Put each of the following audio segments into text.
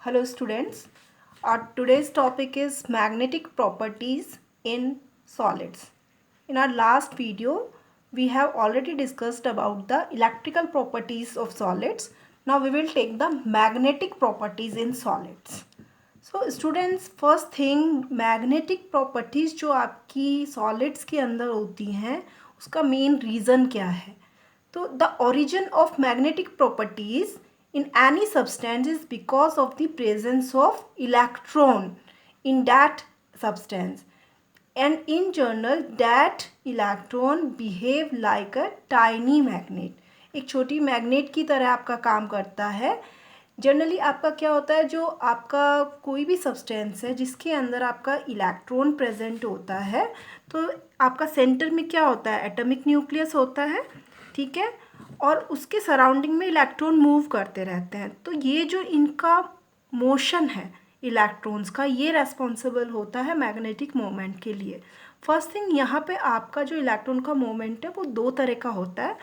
Hello students, our today's topic is magnetic properties in solids. In our last video, we have already discussed about the electrical properties of solids. Now we will take the magnetic properties in solids. So students, first thing, magnetic properties जो आपकी solids के अंदर होती हैं उसका main reason क्या है? तो the origin of magnetic properties in any substance is because of the presence of electron in that substance, and in general that electron behave like a tiny magnet. एक छोटी मैग्नेट की तरह आपका काम करता है. जनरली आपका क्या होता है, जो आपका कोई भी सब्सटेंस है जिसके अंदर आपका इलेक्ट्रॉन प्रेजेंट होता है, तो आपका सेंटर में क्या होता है, एटॉमिक न्यूक्लियस होता है, ठीक है, और उसके सराउंडिंग में इलेक्ट्रॉन मूव करते रहते हैं. तो ये जो इनका मोशन है इलेक्ट्रॉन्स का, ये रेस्पॉन्सिबल होता है मैग्नेटिक मोमेंट के लिए. फर्स्ट थिंग, यहाँ पे आपका जो इलेक्ट्रॉन का मोमेंट है वो दो तरह का होता है.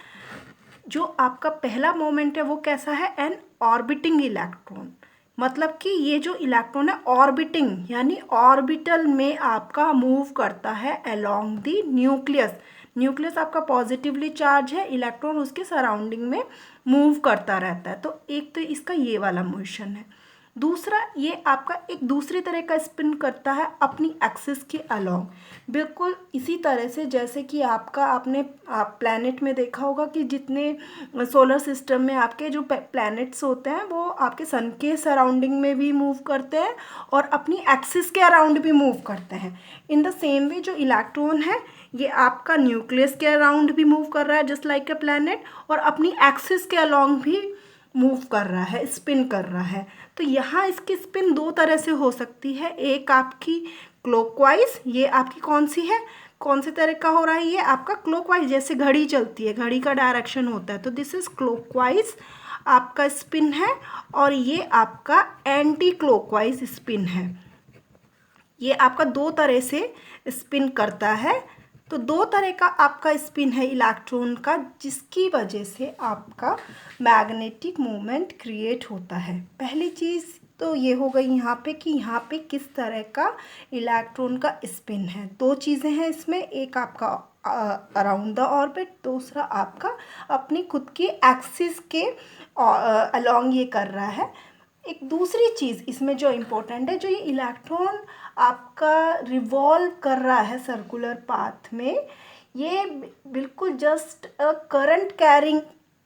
जो आपका पहला मोमेंट है वो कैसा है, एन ऑर्बिटिंग इलेक्ट्रॉन. मतलब कि ये जो इलेक्ट्रॉन है ऑर्बिटिंग यानी ऑर्बिटल में आपका मूव करता है अलोंग द न्यूक्लियस. न्यूक्लियस आपका पॉजिटिवली चार्ज है, इलेक्ट्रॉन उसके सराउंडिंग में मूव करता रहता है. तो एक तो इसका ये वाला मोशन है. दूसरा, ये आपका एक दूसरी तरह का स्पिन करता है अपनी एक्सिस के अलोंग, बिल्कुल इसी तरह से जैसे कि आपका आपने प्लैनेट में देखा होगा कि जितने सोलर सिस्टम में आपके जो प्लैनेट्स होते हैं वो आपके सन के सराउंडिंग में भी मूव करते हैं और अपनी एक्सिस के अराउंड भी मूव करते हैं. इन द सेम वे जो इलेक्ट्रॉन है ये आपका न्यूक्लियस के अराउंड भी मूव कर रहा है जस्ट लाइक अ प्लैनेट, और अपनी एक्सिस के अलोंग भी मूव कर रहा है, स्पिन कर रहा है. तो यहाँ इसकी स्पिन दो तरह से हो सकती है. एक आपकी क्लॉकवाइज, ये आपकी कौन सी है, कौन से तरह का हो रहा है, ये आपका क्लॉकवाइज, जैसे घड़ी चलती है, घड़ी का डायरेक्शन होता है, तो दिस इज क्लॉकवाइज आपका स्पिन है. और ये आपका एंटी क्लॉकवाइज स्पिन है. ये आपका दो तरह से स्पिन करता है. तो दो तरह का आपका स्पिन है इलेक्ट्रॉन का, जिसकी वजह से आपका मैग्नेटिक मोमेंट क्रिएट होता है. पहली चीज़ तो ये हो गई यहाँ पे कि यहाँ पे किस तरह का इलेक्ट्रॉन का स्पिन है. दो चीज़ें हैं इसमें, एक आपका अराउंड द ऑर्बिट, दूसरा आपका अपनी खुद की एक्सिस के अलोंग ये कर रहा है. एक दूसरी चीज़ इसमें जो इम्पोर्टेंट है, जो ये इलेक्ट्रॉन आपका रिवॉल्व कर रहा है सर्कुलर पाथ में, ये बिल्कुल just a current carrying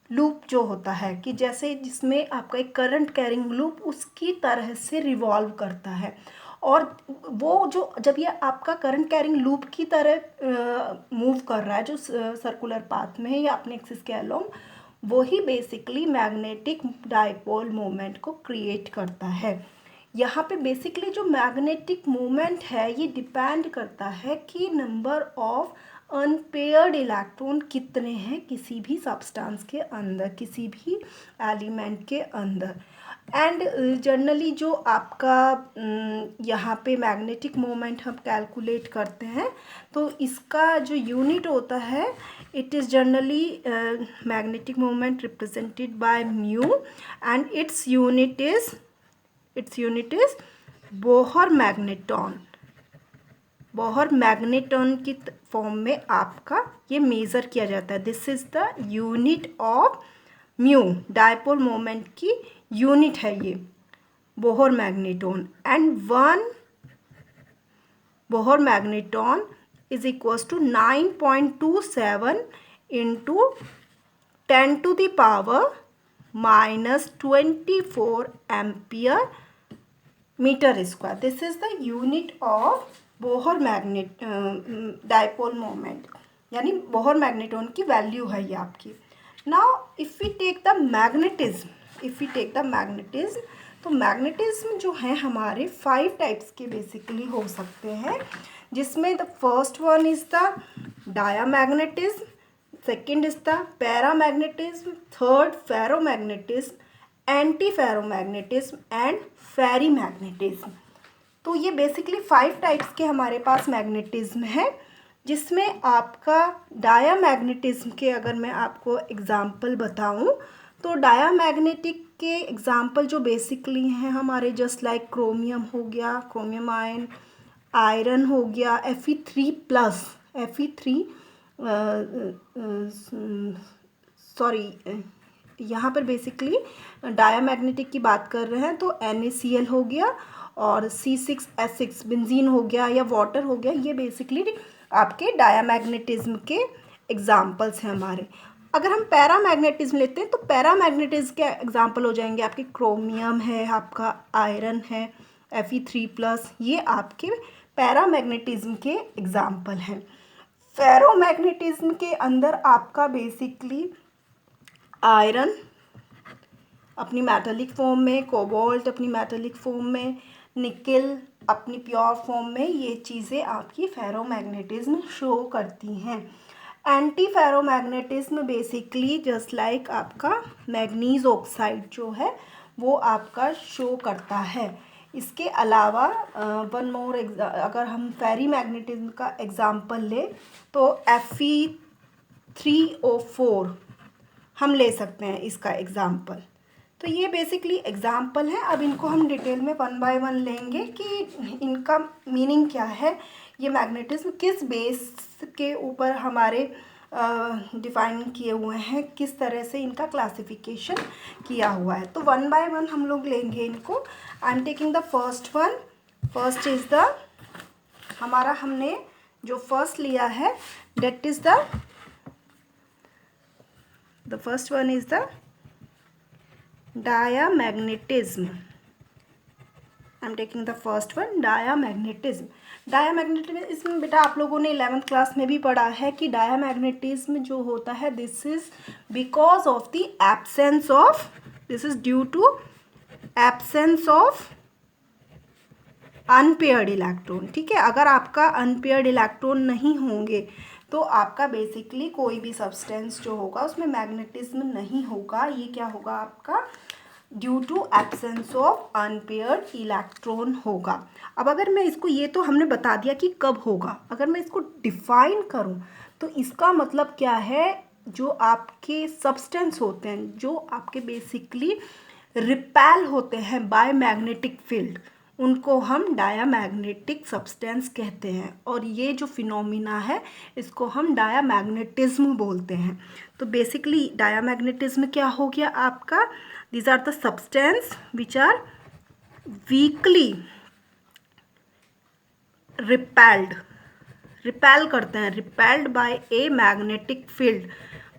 loop जो होता है, कि जैसे जिसमें आपका एक करंट कैरिंग लूप उसकी तरह से रिवॉल्व करता है. और वो जो जब ये आपका करंट कैरिंग लूप की तरह मूव कर रहा है जो सर्कुलर पाथ में या अपने एक्सिस के अलोंग, वही बेसिकली मैग्नेटिक डाइपोल मोमेंट को क्रिएट करता है. यहाँ पे बेसिकली जो मैग्नेटिक मोमेंट है ये डिपेंड करता है कि नंबर ऑफ अनपेयर्ड इलेक्ट्रॉन कितने हैं किसी भी सब्सटेंस के अंदर, किसी भी एलिमेंट के अंदर. एंड जनरली जो आपका यहाँ पे मैग्नेटिक मोमेंट हम कैलकुलेट करते हैं, तो इसका जो यूनिट होता है, it is generally magnetic moment represented by mu, and its unit is Bohr magneton. Bohr magneton की फॉर्म में आपका ये मेज़र किया जाता है. This is the unit of mu, dipole moment की यूनिट है ये Bohr magneton. And one Bohr magneton is equals to 9.27 into 10 to the power minus 24 ampere meter square. This is the unit of Bohr magnet dipole moment, यानी Bohr magneton की value है ये आपकी. Now if we take the magnetism, तो magnetism जो है हमारे 5 types के बेसिकली हो सकते हैं, जिसमें the first one is the diamagnetism, second is the paramagnetism, third ferromagnetism, anti ferromagnetism and ferrimagnetism. तो ये बेसिकली 5 टाइप्स के हमारे पास मैग्नेटिज्म है, जिसमें आपका डायामैग्नेटिज्म के अगर मैं आपको एग्जाम्पल बताऊं तो डायामैग्नेटिक के एग्जाम्पल जो बेसिकली हैं हमारे, जस्ट लाइक क्रोमियम हो गया, क्रोमियम आयन, आयरन हो गया, Fe3+, Fe3 सॉरी, यहाँ पर बेसिकली डायामैग्नेटिक की बात कर रहे हैं, तो NaCl हो गया और C6H6 बेंजीन हो गया या वाटर हो गया, ये बेसिकली आपके डायामैग्नेटिज्म के एग्जाम्पल्स हैं हमारे। अगर हम पैरामैग्नेटिज्म लेते हैं तो पैरामैग्नेटिज्म के एग्जाम्पल हो जाएंगे आपके क्रोमियम है, आपका आयरन है, Fe3+, ये आपके पैरामैग्नेटिज्म के एग्जाम्पल हैं। फेरोमैग्नेटिज्म के अंदर आपका बेसिकली आयरन अपनी मेटालिक फॉर्म में, कोबाल्ट अपनी मेटालिक फॉर्म में, निकेल अपनी प्योर फॉर्म में, ये चीज़ें आपकी फेरोमैग्नेटिज्म शो करती हैं। Anti ferromagnetism basically just like आपका मैग्नीज ऑक्साइड जो है वो आपका शो करता है। इसके अलावा वन मोर अगर हम फेरी मैग्नेटिज्म का एग्जाम्पल ले तो Fe3O4 हम ले सकते हैं इसका एग्जाम्पल। तो ये बेसिकली एग्जाम्पल है। अब इनको हम डिटेल में वन बाय वन लेंगे कि इनका मीनिंग क्या है, ये मैग्नेटिज्म किस बेस के ऊपर हमारे डिफाइन किए हुए हैं, किस तरह से इनका क्लासिफिकेशन किया हुआ है। तो वन बाय वन हम लोग लेंगे इनको। आई am taking the first one. First is the हमारा हमने जो फर्स्ट लिया है that is the first one is the diamagnetism. I'm taking the first one, diamagnetism. Diamagnetism बेटा आप लोगों ने 11th क्लास में भी पढ़ा है कि डायामैग्नेटिज्म जो होता है this is because of the absence of, this is due to absence of unpaired electron. ठीक है, अगर आपका अनपेयर्ड इलेक्ट्रॉन नहीं होंगे तो आपका बेसिकली कोई भी सब्सटेंस जो होगा उसमें मैग्नेटिज्म नहीं होगा। ये क्या होगा आपका due to absence of unpaired electron होगा। अब अगर मैं इसको, ये तो हमने बता दिया कि कब होगा, अगर मैं इसको डिफाइन करूं तो इसका मतलब क्या है, जो आपके सब्सटेंस होते हैं जो आपके बेसिकली रिपेल होते हैं बाय मैग्नेटिक फील्ड, उनको हम डायामैग्नेटिक सब्सटेंस कहते हैं। और ये जो फिनोमिना है इसको हम डायामैग्नेटिज्म बोलते हैं। तो बेसिकली डायामैग्नेटिज्म क्या हो गया आपका, these are the substance which are weakly repelled, repel करते हैं, repelled by a magnetic field.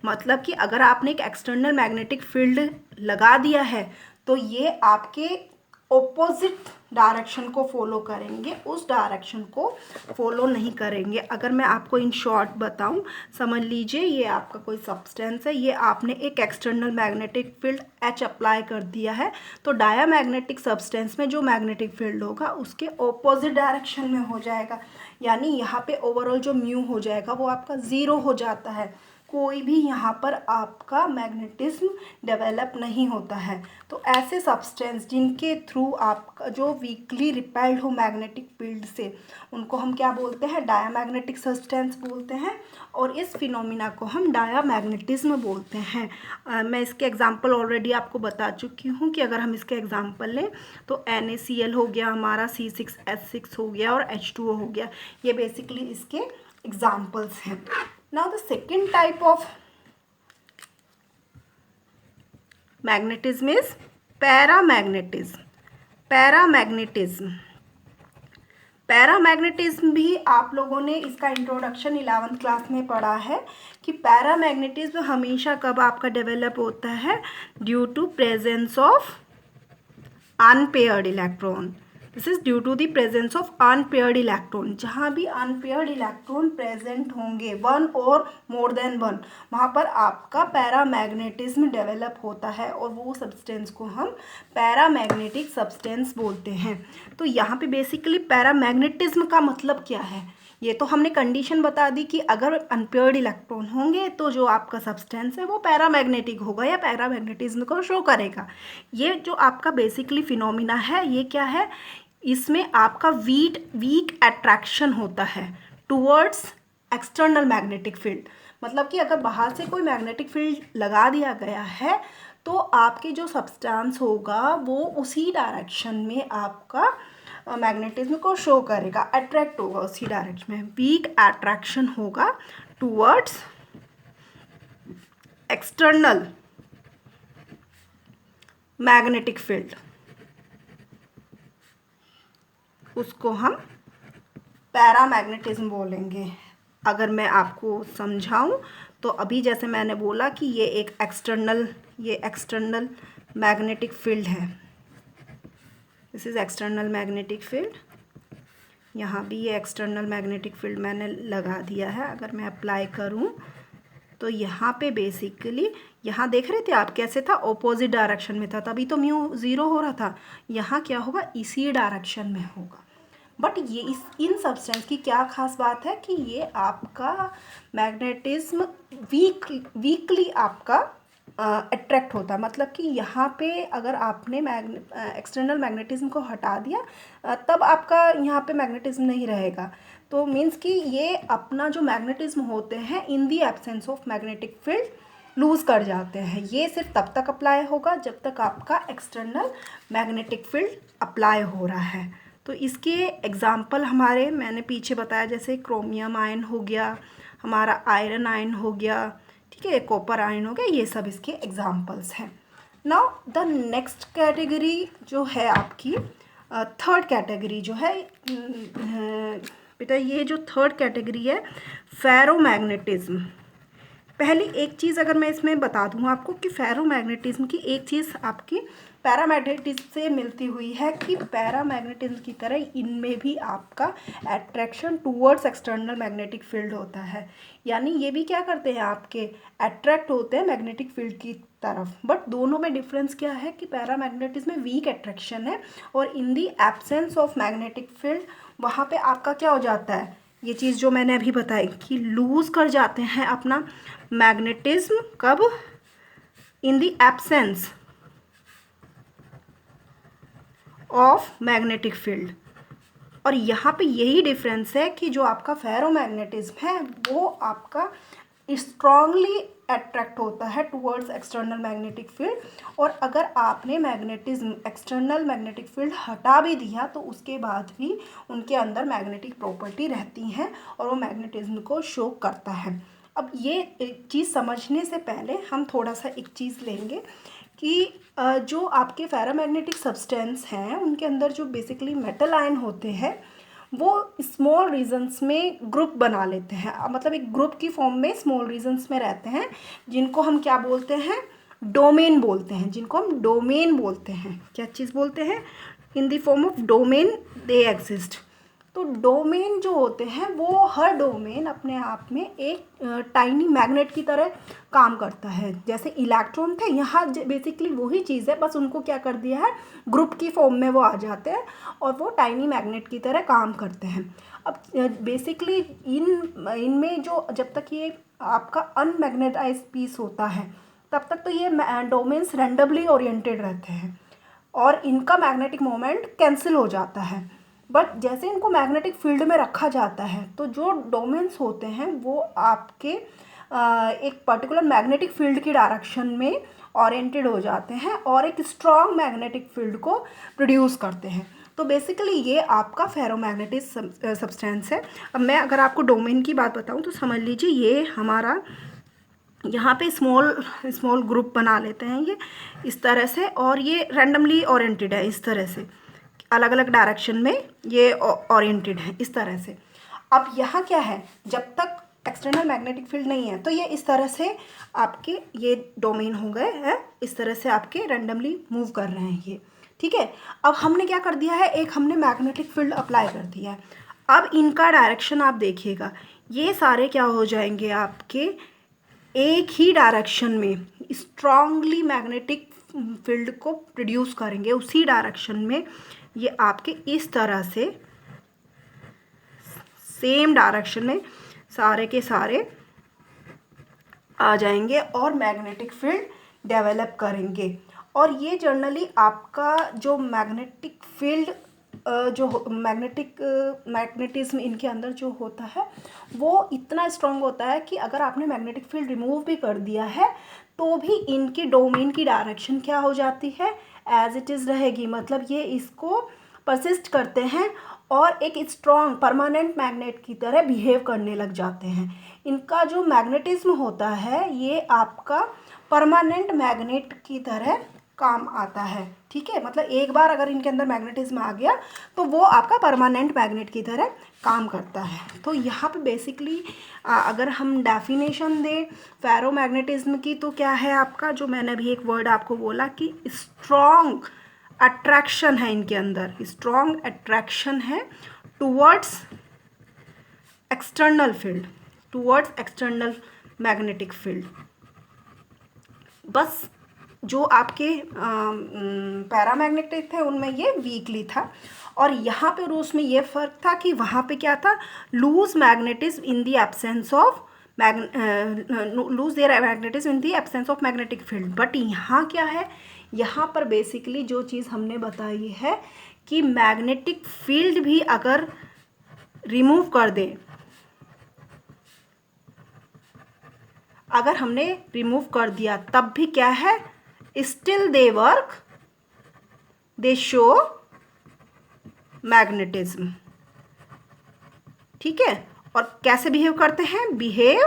मतलब कि अगर आपने एक एक्सटर्नल मैग्नेटिक फील्ड लगा दिया है तो ये आपके ऑपोजिट डायरेक्शन को फॉलो करेंगे, उस डायरेक्शन को फॉलो नहीं करेंगे। अगर मैं आपको इन शॉर्ट बताऊं, समझ लीजिए ये आपका कोई सब्सटेंस है, ये आपने एक external magnetic field H apply कर दिया है, तो डायामैग्नेटिक सब्सटेंस में जो मैग्नेटिक फील्ड होगा उसके ऑपोजिट डायरेक्शन में हो जाएगा, यानी यहाँ पे ओवरऑल जो म्यू हो जाएगा वो आपका ज़ीरो हो जाता है। कोई भी यहाँ पर आपका मैग्नेटिज्म डेवलप नहीं होता है। तो ऐसे सब्सटेंस जिनके थ्रू आपका जो वीकली रिपेल्ड हो मैग्नेटिक फील्ड से, उनको हम क्या बोलते हैं, डायामैग्नेटिक सब्सटेंस बोलते हैं। और इस फिनोमिना को हम डायामैग्नेटिज्म बोलते हैं। मैं इसके एग्जांपल ऑलरेडी आपको बता चुकी हूँ कि अगर हम इसके एग्जांपल लें तो NaCl हो गया हमारा, C6H6 हो गया और H2O हो गया, ये बेसिकली इसके एग्जाम्पल्स हैं। Now the second type of magnetism is paramagnetism. Paramagnetism भी आप लोगों ने इसका इंट्रोडक्शन 11th क्लास में पढ़ा है कि पैरामैग्नेटिज्म हमेशा कब आपका डेवलप होता है, due to presence of unpaired electron. This is due to the presence of unpaired electron. जहाँ भी अनपेयर्ड इलेक्ट्रॉन प्रेजेंट होंगे, वन और मोर देन वन, वहाँ पर आपका पैरामैग्नेटिज्म डेवलप होता है और वो सब्सटेंस को हम पैरामैग्नेटिक सब्सटेंस बोलते हैं। तो यहाँ पे बेसिकली पैरामैग्नेटिज्म का मतलब क्या है, ये तो हमने कंडीशन बता दी कि अगर अनपेयर्ड इलेक्ट्रॉन होंगे तो जो आपका सब्सटेंस है वो पैरामैग्नेटिक होगा या पैरामैग्नेटिज्म को शो करेगा। ये जो आपका बेसिकली फिनोमिना है ये क्या है, इसमें आपका वीक अट्रैक्शन होता है टुवर्ड्स एक्सटर्नल मैग्नेटिक फील्ड। मतलब कि अगर बाहर से कोई मैग्नेटिक फील्ड लगा दिया गया है तो आपके जो सब्सटेंस होगा वो उसी डायरेक्शन में आपका मैग्नेटिज्म को शो करेगा, अट्रैक्ट होगा उसी डायरेक्शन में। वीक अट्रैक्शन होगा टूवर्ड्स एक्सटर्नल मैग्नेटिक फील्ड, उसको हम पैरामैग्नेटिज्म बोलेंगे। अगर मैं आपको समझाऊं तो अभी जैसे मैंने बोला कि ये एक्सटर्नल मैग्नेटिक फील्ड है, this is external magnetic field. यहाँ भी ये एक्सटर्नल मैग्नेटिक फील्ड मैंने लगा दिया है। अगर मैं अप्लाई करूँ तो यहाँ पे बेसिकली, यहाँ देख रहे थे आप कैसे था, ऑपोजिट डायरेक्शन में था, तभी तो म्यू 0 हो रहा था। यहाँ क्या होगा, इसी डायरेक्शन में होगा। बट ये इन सब्सटेंस की क्या खास बात है कि ये आपका मैग्नेटिज्म वीकली आपका अट्रैक्ट होता है। मतलब कि यहाँ पे अगर आपने एक्सटर्नल मैग्नेटिज्म को हटा दिया तब आपका यहाँ पे मैग्नेटिज्म नहीं रहेगा। तो मीन्स कि ये अपना जो मैग्नेटिज्म होते हैं in the absence of magnetic field lose कर जाते हैं। ये सिर्फ तब तक अप्लाई होगा जब तक आपका एक्सटर्नल मैग्नेटिक फील्ड अप्लाई हो रहा है। तो इसके एग्जाम्पल हमारे मैंने पीछे बताया, जैसे क्रोमियम आयन हो गया, हमारा आयरन आयन हो गया, ठीक है, कॉपर आयन हो गया, ये सब इसके एग्जाम्पल्स हैं। नाउ द नेक्स्ट कैटेगरी जो है आपकी थर्ड कैटेगरी जो है बेटा, ये जो थर्ड कैटेगरी है फेरोमैग्नेटिज्म। पहली एक चीज़ अगर मैं इसमें बता दूँ आपको कि फेरोमैग्नेटिज्म की एक चीज़ आपकी पैरामैग्नेटिज्म से मिलती हुई है कि पैरामैग्नेटिज्म की तरह इनमें भी आपका attraction towards external magnetic field होता है। यानी ये भी क्या करते हैं, आपके अट्रैक्ट होते हैं मैग्नेटिक फील्ड की तरफ। बट दोनों में डिफरेंस क्या है कि पैरामैग्नेटिज्म में वीक अट्रैक्शन है और in the absence of magnetic field वहाँ पे आपका क्या हो जाता है, ये चीज़ जो मैंने अभी बताई कि लूज़ कर जाते हैं अपना मैग्नेटिज्म। कब, in the absence of magnetic field. और यहाँ पे यही डिफरेंस है कि जो आपका फेरोमैग्नेटिज्म है वो आपका स्ट्रांगली अट्रैक्ट होता है टुवर्ड्स एक्सटर्नल मैग्नेटिक फील्ड, और अगर आपने मैग्नेटिज्म एक्सटर्नल मैग्नेटिक फील्ड हटा भी दिया तो उसके बाद भी उनके अंदर मैग्नेटिक प्रॉपर्टी रहती हैं और वो मैग्नेटिज्म को शो करता है। अब ये चीज़ समझने से पहले हम थोड़ा सा एक चीज़ लेंगे कि जो आपके फेरोमैग्नेटिक सब्सटेंस हैं उनके अंदर जो बेसिकली मेटल आयन होते हैं वो स्मॉल रीजन्स में ग्रुप बना लेते हैं। मतलब एक ग्रुप की फॉर्म में स्मॉल रीजन्स में रहते हैं, जिनको हम क्या बोलते हैं, डोमेन बोलते हैं। जिनको हम डोमेन बोलते हैं, क्या चीज़ बोलते हैं, in the form of domain they exist. तो डोमेन जो होते हैं वो हर डोमेन अपने आप में एक टाइनी मैग्नेट की तरह काम करता है। जैसे इलेक्ट्रॉन थे, यहाँ बेसिकली वही चीज़ है, बस उनको क्या कर दिया है, ग्रुप की फॉर्म में वो आ जाते हैं और वो टाइनी मैग्नेट की तरह काम करते हैं। अब बेसिकली इनमें जो जब तक ये आपका अनमैग्नेटाइज पीस होता है तब तक तो ये डोमेन्स रैंडमली ओरिएंटेड रहते हैं और इनका मैग्नेटिक मोमेंट कैंसिल हो जाता है। बट जैसे इनको मैग्नेटिक फील्ड में रखा जाता है तो जो डोमेन्स होते हैं वो आपके एक पर्टिकुलर मैग्नेटिक फील्ड की डायरेक्शन में ओरिएंटेड हो जाते हैं और एक स्ट्रॉन्ग मैग्नेटिक फील्ड को प्रोड्यूस करते हैं। तो बेसिकली ये आपका फेरोमैग्नेटिक सब्सटेंस है। अब मैं अगर आपको डोमेन की बात बताऊं तो समझ लीजिए ये हमारा यहाँ पे स्मॉल ग्रुप बना लेते हैं ये इस तरह से, और ये रैंडमली ओरिएंटेड है इस तरह से, अलग अलग डायरेक्शन में ये ओरिएंटेड है इस तरह से। अब यहाँ क्या है, जब तक एक्सटर्नल मैग्नेटिक फील्ड नहीं है तो ये इस तरह से आपके ये डोमेन हो गए हैं, इस तरह से आपके रैंडमली मूव कर रहे हैं ये, ठीक है। अब हमने क्या कर दिया है, एक हमने मैग्नेटिक फील्ड अप्लाई कर दिया है। अब इनका डायरेक्शन आप देखिएगा, ये सारे क्या हो जाएंगे आपके एक ही डायरेक्शन में स्ट्रांगली मैग्नेटिक फील्ड को प्रोड्यूस करेंगे। उसी डायरेक्शन में ये आपके इस तरह से सेम डायरेक्शन में सारे के सारे आ जाएंगे और मैग्नेटिक फील्ड डेवलप करेंगे। और ये जनरली आपका जो मैग्नेटिक फील्ड जो मैग्नेटिज्म इनके अंदर जो होता है वो इतना स्ट्रॉन्ग होता है कि अगर आपने मैग्नेटिक फील्ड रिमूव भी कर दिया है तो भी इनकी डोमेन की डायरेक्शन क्या हो जाती है, एज इट इज़ रहेगी। मतलब ये इसको परसिस्ट करते हैं और एक स्ट्रॉन्ग परमानेंट मैग्नेट की तरह बिहेव करने लग जाते हैं। इनका जो मैग्नेटिज्म होता है ये आपका परमानेंट मैग्नेट की तरह काम आता है, ठीक है। मतलब एक बार अगर इनके अंदर मैग्नेटिज्म आ गया तो वो आपका परमानेंट मैग्नेट की तरह काम करता है। तो यहाँ पे बेसिकली अगर हम डेफिनेशन दें फेरोमैग्नेटिज्म की तो क्या है आपका, जो मैंने अभी एक वर्ड आपको बोला कि स्ट्रॉन्ग अट्रैक्शन है इनके अंदर, स्ट्रॉन्ग अट्रैक्शन है towards external field, towards external magnetic field. बस जो आपके पैरामैग्नेटिक थे उनमें ये वीकली था, और यहाँ पे रूस में ये फ़र्क था कि वहाँ पे क्या था, lose magnetism in the absence of lose their magnetism in the absence of magnetic field. But यहाँ क्या है, यहाँ पर बेसिकली जो चीज़ हमने बताई है कि मैग्नेटिक फील्ड भी अगर रिमूव कर दें, अगर हमने रिमूव कर दिया तब भी क्या है, still they work, they show magnetism, ठीक है। और कैसे बिहेव करते हैं, behave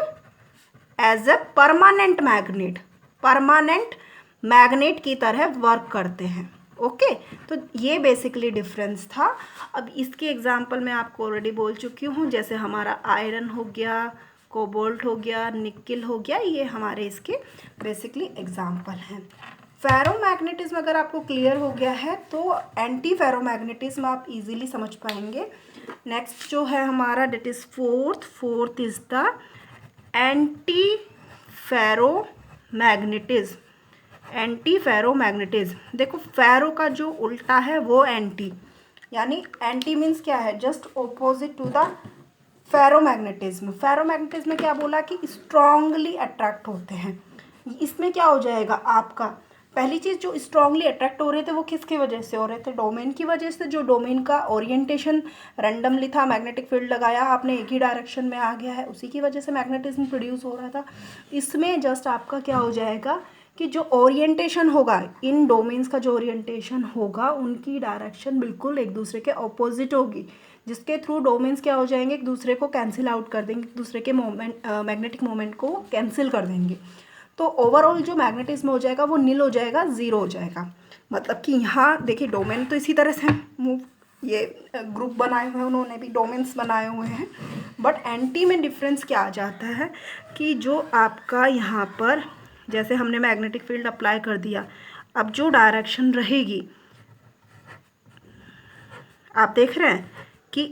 as a permanent magnet, permanent magnet की तरह वर्क करते हैं। ओके, तो ये बेसिकली डिफरेंस था। अब इसके एग्जांपल मैं आपको ऑलरेडी बोल चुकी हूँ, जैसे हमारा आयरन हो गया, कोबाल्ट हो गया, निकेल हो गया, ये हमारे इसके बेसिकली एग्जांपल हैं। फेरोमैग्नेटिज्म अगर आपको क्लियर हो गया है तो एंटी फेरोमैग्नेटिज्म आप इजीली समझ पाएंगे। नेक्स्ट जो है हमारा that is fourth is the anti ferromagnetism. Anti ferromagnetism, देखो फेरो का जो उल्टा है वो एंटी, यानी एंटी मीन्स क्या है, just opposite to the ferromagnetism. Ferromagnetism में क्या बोला कि स्ट्रांगली अट्रैक्ट होते हैं। इसमें क्या हो जाएगा आपका, पहली चीज़ जो स्ट्रांगली अट्रैक्ट हो रहे थे वो किसकी वजह से हो रहे थे, डोमेन की वजह से। जो डोमेन का ओरिएंटेशन रैंडमली था, मैग्नेटिक फील्ड लगाया आपने, एक ही डायरेक्शन में आ गया है, उसी की वजह से मैग्नेटिज्म प्रोड्यूस हो रहा था। इसमें जस्ट आपका क्या हो जाएगा कि जो ओरिएंटेशन होगा, इन डोमेन्स का जो ओरिएंटेशन होगा उनकी डायरेक्शन बिल्कुल एक दूसरे के ऑपोजिट होगी, जिसके थ्रू डोमेन्स क्या हो जाएंगे, एक दूसरे को कैंसिल आउट कर देंगे, एक दूसरे के मोमेंट मैग्नेटिक मोमेंट को कैंसिल कर देंगे। तो ओवरऑल जो मैग्नेटिज्म हो जाएगा वो नील हो जाएगा, ज़ीरो हो जाएगा। मतलब कि यहाँ देखिए डोमेन तो इसी तरह से मूव, ये ग्रुप बनाए हुए हैं उन्होंने भी, डोमेन्स बनाए हुए हैं। बट एंटी में डिफरेंस क्या आ जाता है कि जो आपका यहाँ पर जैसे हमने मैग्नेटिक फील्ड अप्लाई कर दिया, अब जो डायरेक्शन रहेगी, आप देख रहे हैं कि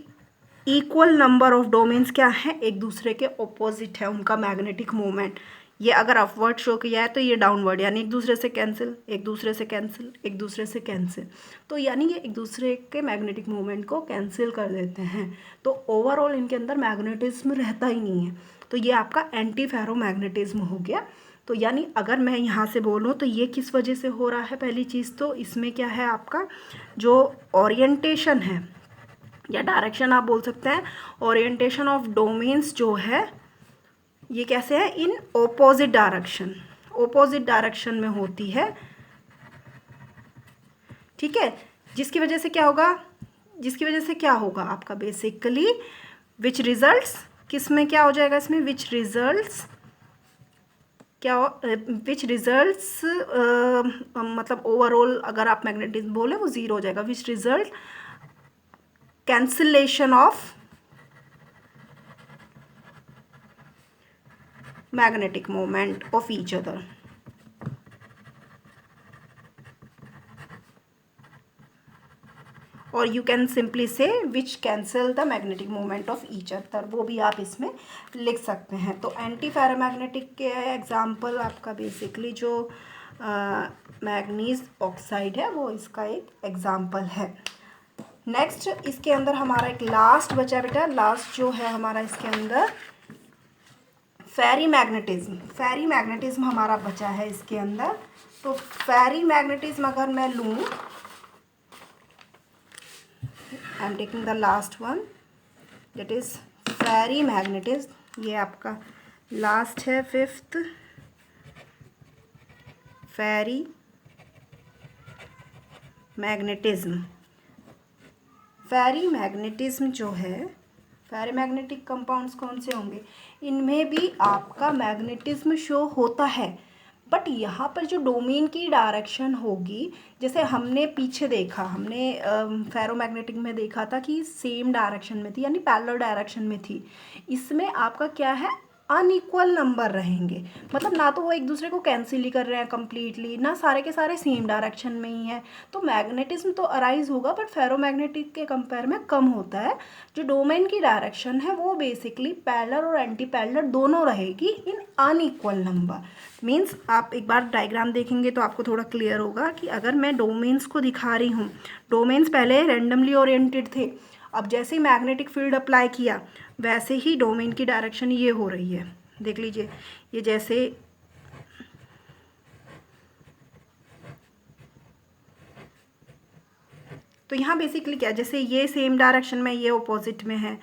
इक्वल नंबर ऑफ डोमेन्स क्या है, एक दूसरे के ऑपोजिट है उनका मैग्नेटिक मोमेंट। ये अगर अपवर्ड शो किया है तो ये डाउनवर्ड, यानी एक दूसरे से कैंसिल, एक दूसरे से कैंसिल, एक दूसरे से कैंसिल, तो यानी ये एक दूसरे के मैग्नेटिक मोमेंट को कैंसिल कर देते हैं। तो ओवरऑल इनके अंदर मैग्नेटिज्म रहता ही नहीं है। तो ये आपका एंटी फेरोमैग्नेटिज्म हो गया। तो यानी अगर मैं यहाँ से बोलूँ तो ये किस वजह से हो रहा है, पहली चीज़ तो इसमें क्या है आपका जो ओरिएंटेशन है या डायरेक्शन आप बोल सकते हैं, ओरिएंटेशन ऑफ डोमेन्स जो है ये कैसे है, in opposite direction, opposite direction में होती है, ठीक है। जिसकी वजह से क्या होगा, जिसकी वजह से क्या होगा आपका बेसिकली विच रिजल्ट्स, किस में क्या हो जाएगा इसमें, विच रिजल्ट्स क्या, विच रिजल्ट्स मतलब ओवरऑल अगर आप मैग्नेटिज्म बोले वो ज़ीरो हो जाएगा, which result cancellation of magnetic moment of each other. और you can simply say which cancel the magnetic moment of each other, वो भी आप इसमें लिख सकते हैं। तो एंटी फेरोमैग्नेटिक के एग्जाम्पल आपका बेसिकली जो मैग्नीज ऑक्साइड है वो इसका एक एग्जाम्पल है। नेक्स्ट इसके अंदर हमारा एक लास्ट बचा बेटा, लास्ट जो है हमारा इसके अंदर फेरीमैग्नेटिज्म। फेरीमैग्नेटिज्म हमारा बचा है इसके अंदर। तो फेरीमैग्नेटिज्म अगर मैं लूँ, I am taking the last one, that is ferrimagnetism. ये आपका लास्ट है, fifth ferrimagnetism. Ferrimagnetism जो है, फेरोमैग्नेटिक कंपाउंड्स कौन से होंगे, इनमें भी आपका मैग्नेटिज्म शो होता है, बट यहाँ पर जो डोमेन की डायरेक्शन होगी, जैसे हमने पीछे देखा, हमने फेरोमैग्नेटिक में देखा था कि सेम डायरेक्शन में थी, यानी पैरेलल डायरेक्शन में थी। इसमें आपका क्या है, अनइक्वल नंबर रहेंगे, मतलब ना तो वो एक दूसरे को कैंसिल ही कर रहे हैं कम्प्लीटली, ना सारे के सारे सेम डायरेक्शन में ही है। तो मैग्नेटिज्म तो अराइज होगा, बट फेरोमैग्नेटिक के कंपेयर में कम होता है। जो डोमेन की डायरेक्शन है वो बेसिकली पैरेलल और एंटी पैरेलल दोनों रहेगी इन अनइक्वल नंबर। मीन्स आप एक बार डायग्राम देखेंगे तो आपको थोड़ा क्लियर होगा कि अगर मैं डोमेन्स को दिखा रही हूँ, डोमेन्स पहले रैंडमली ओरिएंटेड थे, अब जैसे ही मैग्नेटिक फील्ड अप्लाई किया वैसे ही डोमेन की डायरेक्शन ये हो रही है। देख लीजिए, ये जैसे तो यहाँ बेसिकली क्या, जैसे ये सेम डायरेक्शन में, ये ऑपोजिट में है,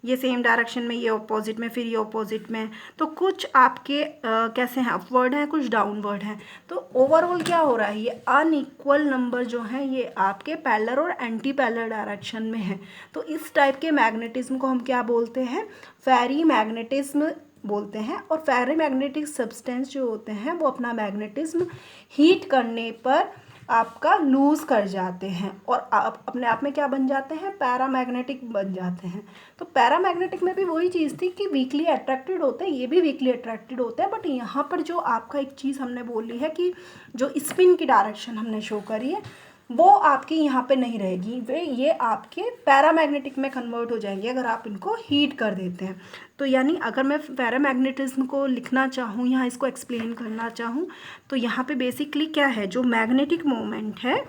ये सेम डायरेक्शन में, ये ऑपोजिट में, फिर ये ऑपोजिट में, तो कुछ आपके कैसे हैं, अपवर्ड हैं, कुछ डाउनवर्ड हैं। तो ओवरऑल क्या हो रहा है, ये अनइक्वल नंबर जो हैं ये आपके पैरेलल और एंटी पैरेलल डायरेक्शन में है। तो इस टाइप के मैग्नेटिज्म को हम क्या बोलते हैं, फेरी मैग्नेटिज्म बोलते हैं। और फेरी मैग्नेटिक सब्सटेंस जो होते हैं वो अपना मैग्नेटिज्म हीट करने पर आपका लूज़ कर जाते हैं और आप अपने आप में क्या बन जाते हैं, पैरामैग्नेटिक बन जाते हैं। तो पैरामैग्नेटिक में भी वही चीज़ थी कि वीकली अट्रैक्टेड होते हैं, ये भी वीकली अट्रैक्टेड होते हैं, बट यहाँ पर जो आपका एक चीज़ हमने बोली है कि जो स्पिन की डायरेक्शन हमने शो करी है वो आपकी यहाँ पे नहीं रहेगी, वे ये आपके पैरामैग्नेटिक में कन्वर्ट हो जाएंगे अगर आप इनको हीट कर देते हैं। तो यानी अगर मैं पैरामैग्नेटिज्म को लिखना चाहूँ, यहाँ इसको एक्सप्लेन करना चाहूँ, तो यहाँ पे बेसिकली क्या है, जो मैग्नेटिक मोमेंट है,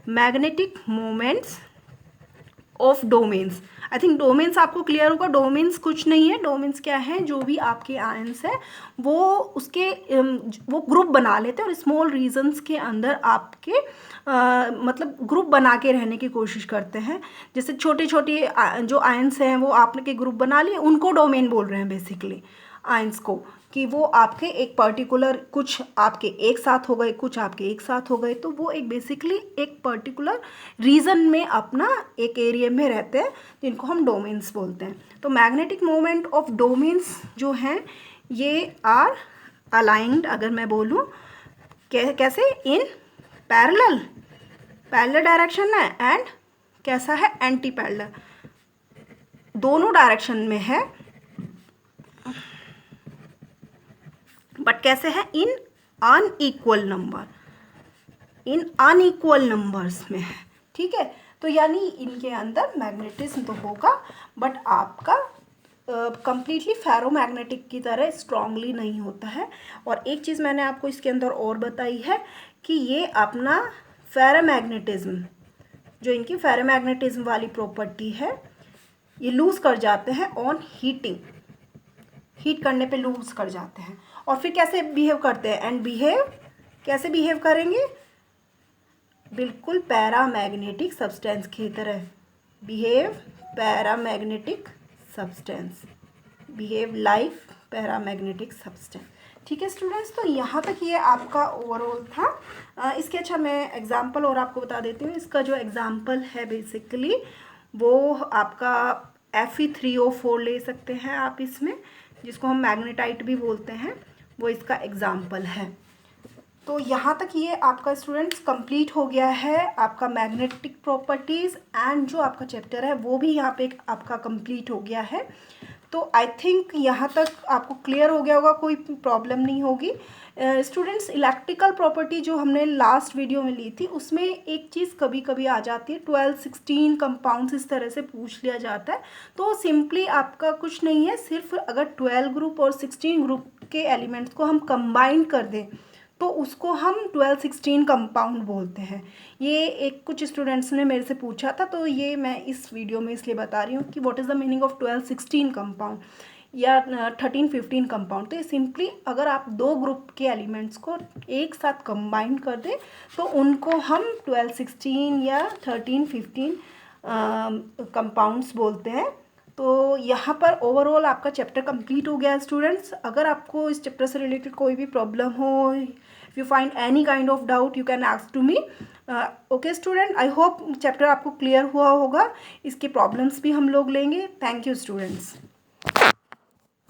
magnetic moments of domains. I think domains आपको क्लियर होगा, डोमेन्स कुछ नहीं है, डोमेन्स क्या है, जो भी आपके आयंस है वो उसके वो ग्रुप बना लेते हैं और स्मॉल रीजन्स के अंदर आपके मतलब ग्रुप बना के रहने की कोशिश करते हैं। जैसे छोटे छोटे जो आयंस हैं वो आपने ग्रुप बना लिए, उनको डोमेन बोल रहे हैं बेसिकली, आयंस को, कि वो आपके एक पर्टिकुलर, कुछ आपके एक साथ हो गए, कुछ आपके एक साथ हो गए, तो वो एक बेसिकली एक पर्टिकुलर रीजन में अपना एक एरिया में रहते हैं, जिनको हम डोमेन्स बोलते हैं। तो मैग्नेटिक मोमेंट ऑफ डोमेन्स जो हैं ये आर अलाइंड, अगर मैं बोलूँ कैसे, इन पैरेलल, पैरेलल डायरेक्शन है, एंड कैसा है, एंटी पैरेलल, दोनों डायरेक्शन में है, बट कैसे है, इन अनइक्वल नंबर, इन अनइक्वल नंबर्स में है। ठीक है, तो यानी इनके अंदर मैग्नेटिज्म तो होगा, बट आपका कंप्लीटली फेरोमैग्नेटिक की तरह स्ट्रांगली नहीं होता है। और एक चीज़ मैंने आपको इसके अंदर और बताई है कि ये अपना फेरोमैग्नेटिज्म, जो इनकी फेरोमैग्नेटिज्म वाली प्रॉपर्टी है, ये लूज़ कर जाते हैं ऑन हीटिंग, हीट करने पे लूज़ कर जाते हैं। और फिर कैसे बिहेव करते हैं, एंड बिहेव कैसे बिहेव करेंगे, बिल्कुल पैरामैग्नेटिक सब्सटेंस की तरह, behave paramagnetic substance, behave like paramagnetic substance. ठीक है स्टूडेंट्स, तो यहाँ तक ये आपका ओवरऑल था। इसके अच्छा मैं एग्जांपल और आपको बता देती हूँ। इसका जो एग्जांपल है बेसिकली वो आपका Fe3O4 ले सकते हैं आप इसमें, जिसको हम मैग्नेटाइट भी बोलते हैं, वो इसका एग्जाम्पल है। तो यहाँ तक ये आपका स्टूडेंट्स कंप्लीट हो गया है, आपका मैग्नेटिक प्रॉपर्टीज़ एंड जो आपका चैप्टर है वो भी यहाँ पे आपका कंप्लीट हो गया है। तो आई थिंक यहाँ तक आपको क्लियर हो गया होगा, कोई प्रॉब्लम नहीं होगी। स्टूडेंट्स, इलेक्ट्रिकल प्रॉपर्टी जो हमने लास्ट वीडियो में ली थी उसमें एक चीज़ कभी कभी आ जाती है, 12-16 कंपाउंड्स इस तरह से पूछ लिया जाता है। तो सिंपली आपका कुछ नहीं है, सिर्फ अगर 12 ग्रुप और 16 ग्रुप के एलिमेंट्स को हम कंबाइन कर दें तो उसको हम 12-16 कंपाउंड बोलते हैं। ये एक कुछ स्टूडेंट्स ने मेरे से पूछा था, तो ये मैं इस वीडियो में इसलिए बता रही हूँ कि what is the meaning of 12-16 compound या 13-15 कंपाउंड। तो ये सिंपली अगर आप दो ग्रुप के एलिमेंट्स को एक साथ कंबाइन कर दें तो उनको हम 12-16 या 13-15 कंपाउंड्स बोलते हैं। तो यहाँ पर ओवरऑल आपका चैप्टर कंप्लीट हो गया है स्टूडेंट्स। अगर आपको इस चैप्टर से रिलेटेड कोई भी प्रॉब्लम हो, if you find any kind of doubt you can ask to me. Okay student, I hope chapter आपको क्लियर हुआ होगा. इसके प्रॉब्लम्स भी हम लोग लेंगे. Thank you students.